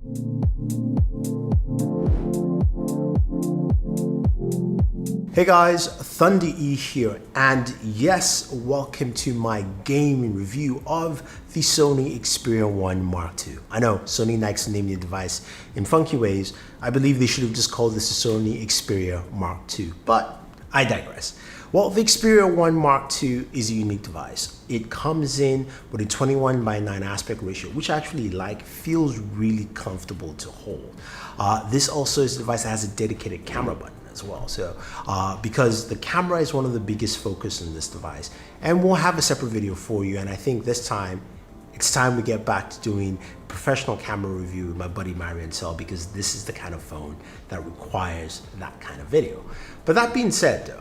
Hey guys, Thunder E here, and yes, welcome to my gaming review of the Sony Xperia 1 Mark II. I know Sony likes to name the device in funky ways. I believe they should have just called this the Sony Xperia Mark II, but I digress. Well, the Xperia 1 Mark II is a unique device. It comes in with a 21:9 aspect ratio, which I actually feels really comfortable to hold. This also is a device that has a dedicated camera button as well. So because the camera is one of the biggest focus in this device, and we'll have a separate video for you. And I think this time it's time we get back to doing professional camera review with my buddy Marian Sell, because this is the kind of phone that requires that kind of video. But that being said though,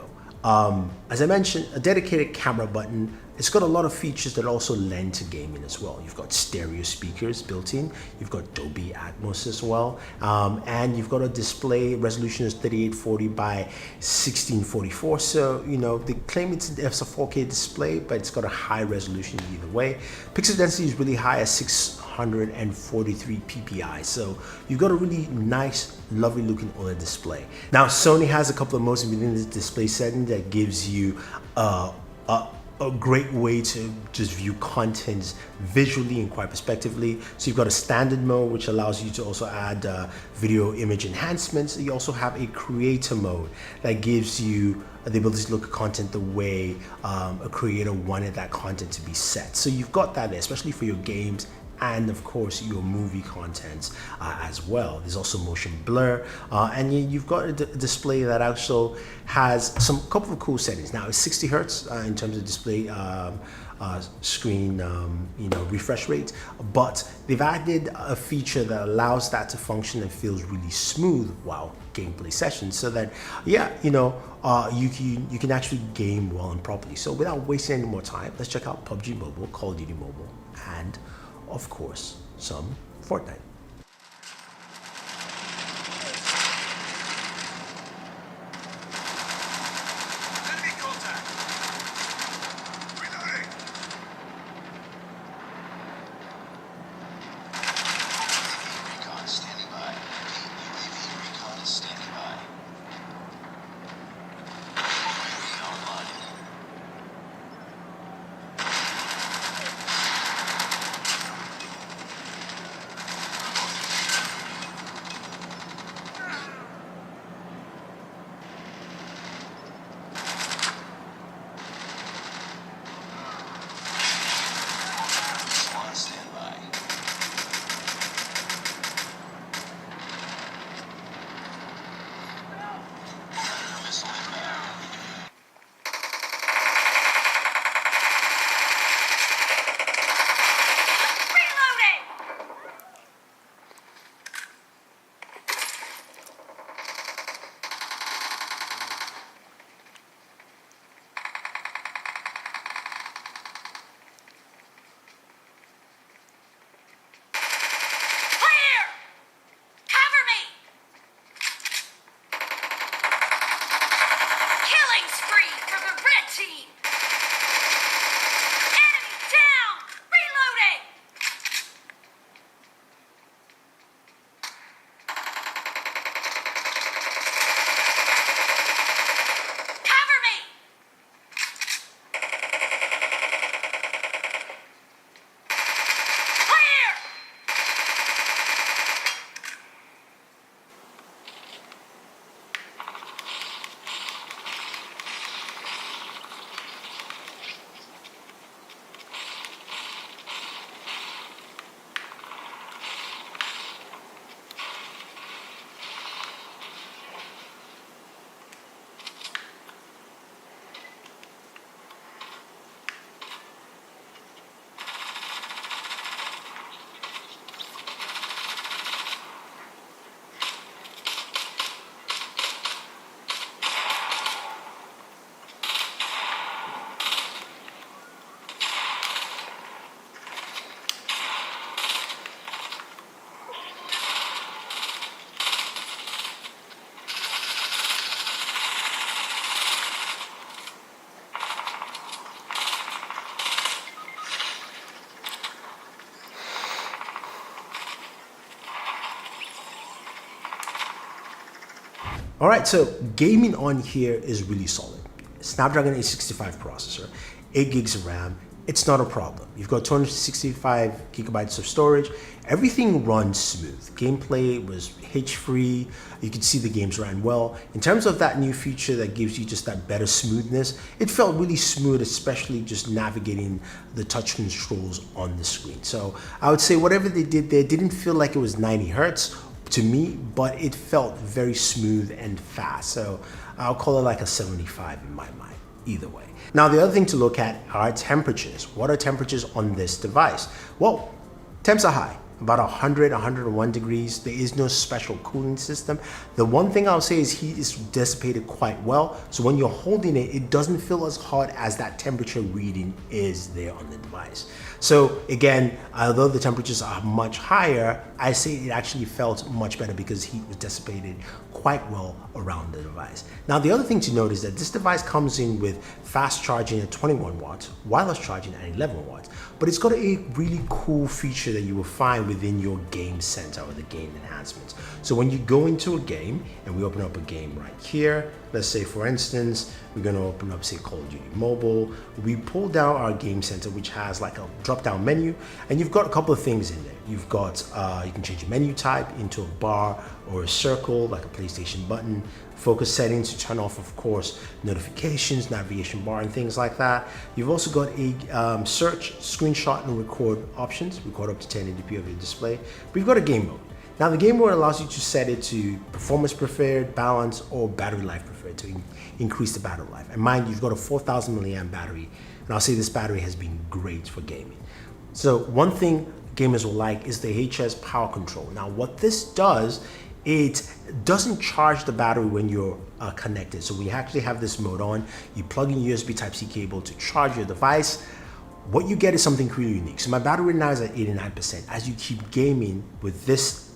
as I mentioned, a dedicated camera button. It's got a lot of features that also lend to gaming as well. You've got stereo speakers built in, you've got Dolby Atmos as well, and you've got a display resolution is 3840 by 1644. So, you know, they claim it's a 4K display, but it's got a high resolution either way. Pixel density is really high at 643 ppi. So you've got a really nice, lovely looking OLED display. Now, Sony has a couple of modes within this display setting that gives you a great way to just view content visually and quite perspectively. So you've got a standard mode, which allows you to also add video image enhancements. You also have a creator mode that gives you the ability to look at content the way a creator wanted that content to be set. So you've got that there, especially for your games and of course your movie contents as well. There's also motion blur, and you've got a display that also has some couple of cool settings. Now it's 60 hertz in terms of display screen refresh rate, but they've added a feature that allows that to function and feels really smooth while gameplay sessions, so that you can actually game well and properly. So without wasting any more time, let's check out PUBG Mobile, Call of Duty Mobile, and of course, some Fortnite. Enemy contact! Reloading! UAV recon standing by. UAV recon is standing by. UAV online. All right, so gaming on here is really solid. Snapdragon 865 processor, 8 gigs of RAM. It's not a problem. You've got 265 gigabytes of storage. Everything runs smooth. Gameplay was hitch-free. You could see the games ran well. In terms of that new feature that gives you just that better smoothness, it felt really smooth, especially just navigating the touch controls on the screen. So I would say whatever they did there didn't feel like it was 90 hertz to me, but it felt very smooth and fast. So I'll call it like a 75 in my mind, either way. Now, the other thing to look at are temperatures. What are temperatures on this device? Well, temps are high, about 100, 101 degrees. There is no special cooling system. The one thing I'll say is heat is dissipated quite well. So when you're holding it, it doesn't feel as hot as that temperature reading is there on the device. So again, although the temperatures are much higher, I say it actually felt much better because heat was dissipated quite well around the device. Now, the other thing to note is that this device comes in with fast charging at 21 watts, wireless charging at 11 watts, but it's got a really cool feature that you will find within your game center or the game enhancements. So when you go into a game, and we open up a game right here, let's say for instance, we're going to open up, say, Call of Duty Mobile. We pull down our game center, which has like a drop down menu, and you've got a couple of things in there. You've got, you can change your menu type into a bar or a circle, like a PlayStation button, focus settings to turn off, of course, notifications, navigation bar, and things like that. You've also got a search, screenshot, and record options, record up to 1080p of your display. But you've got a game mode. Now, the game mode allows you to set it to performance preferred, balance, or battery life preferred to increase the battery life. And mind you, you've got a 4,000 milliamp battery, and I'll say this battery has been great for gaming. So one thing gamers will like is the HS power control. Now, what this does, it doesn't charge the battery when you're connected. So when you actually have this mode on, you plug in USB Type-C cable to charge your device. What you get is something really unique. So my battery now is at 89%. As you keep gaming with this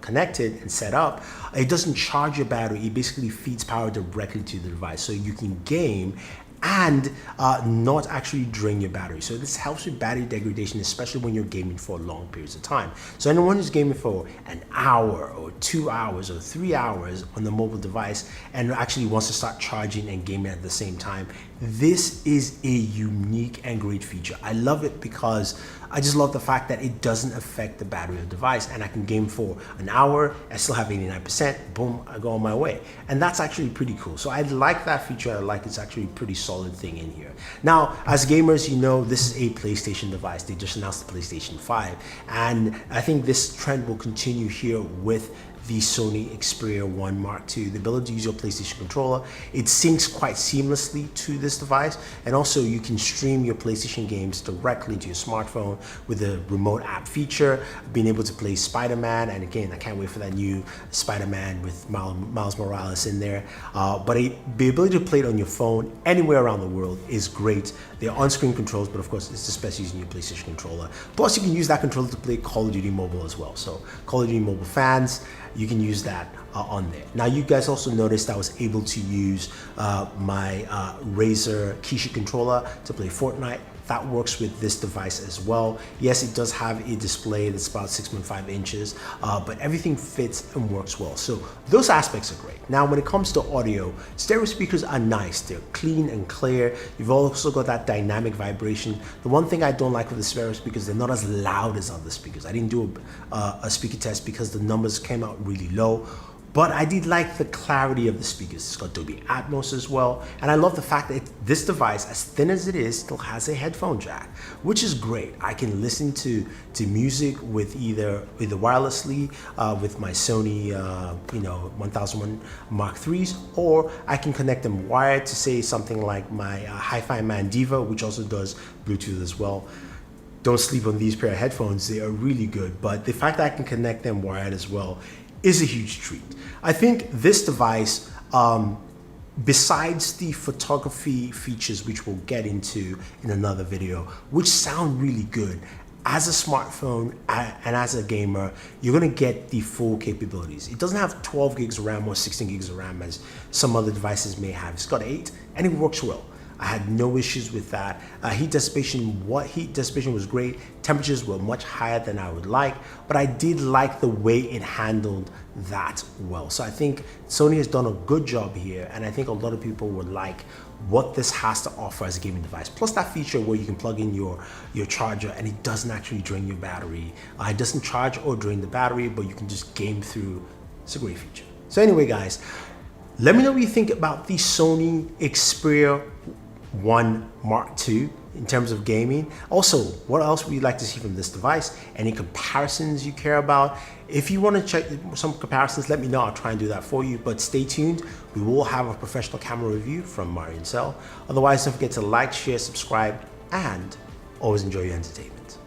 connected and set up, it doesn't charge your battery. It basically feeds power directly to the device, so you can game and not actually drain your battery. So this helps with battery degradation, especially when you're gaming for long periods of time. So anyone who's gaming for an hour or 2 hours or 3 hours on the mobile device and actually wants to start charging and gaming at the same time, this is a unique and great feature. I love it because I just love the fact that it doesn't affect the battery of the device, and I can game for an hour, I still have 89%, boom, I go on my way. And that's actually pretty cool. So I like that feature. I like it's actually a pretty solid thing in here. Now, as gamers, you know, this is a PlayStation device. They just announced the PlayStation 5. And I think this trend will continue here with the Sony Xperia 1 Mark II, the ability to use your PlayStation controller. It syncs quite seamlessly to this device, and also you can stream your PlayStation games directly to your smartphone with the remote app feature, being able to play Spider-Man, and again, I can't wait for that new Spider-Man with Miles Morales in there. But the ability to play it on your phone anywhere around the world is great. They're on-screen controls, but of course, it's just best using your PlayStation controller. Plus, you can use that controller to play Call of Duty Mobile as well. So, Call of Duty Mobile fans, you can use that on there. Now, you guys also noticed I was able to use my Razer Kishi controller to play Fortnite. That works with this device as well. Yes, it does have a display that's about 6.5 inches, but everything fits and works well. So those aspects are great. Now, when it comes to audio, stereo speakers are nice. They're clean and clear. You've also got that dynamic vibration. The one thing I don't like with the stereo speakers, they're not as loud as other speakers. I didn't do a speaker test because the numbers came out really low. But I did like the clarity of the speakers. It's got Dolby Atmos as well. And I love the fact that this device, as thin as it is, still has a headphone jack, which is great. I can listen to music with either wirelessly with my Sony 1001 Mark IIIs, or I can connect them wired to say something like my Hi-Fi Man Diva, which also does Bluetooth as well. Don't sleep on these pair of headphones. They are really good. But the fact that I can connect them wired as well is a huge treat. I think this device, besides the photography features, which we'll get into in another video, which sound really good, as a smartphone and as a gamer, you're gonna get the full capabilities. It doesn't have 12 gigs of RAM or 16 gigs of RAM as some other devices may have. It's got 8, and it works well. I had no issues with that. Heat dissipation was great. Temperatures were much higher than I would like, but I did like the way it handled that well. So I think Sony has done a good job here, and I think a lot of people would like what this has to offer as a gaming device. Plus that feature where you can plug in your charger and it doesn't actually drain your battery. It doesn't charge or drain the battery, but you can just game through. It's a great feature. So anyway, guys, let me know what you think about the Sony Xperia 1 Mark II in terms of gaming. Also, what else would you like to see from this device? Any comparisons you care about? If you want to check some comparisons, let me know. I'll try and do that for you. But stay tuned. We will have a professional camera review from Marian Cell. Otherwise, don't forget to like, share, subscribe, and always enjoy your entertainment.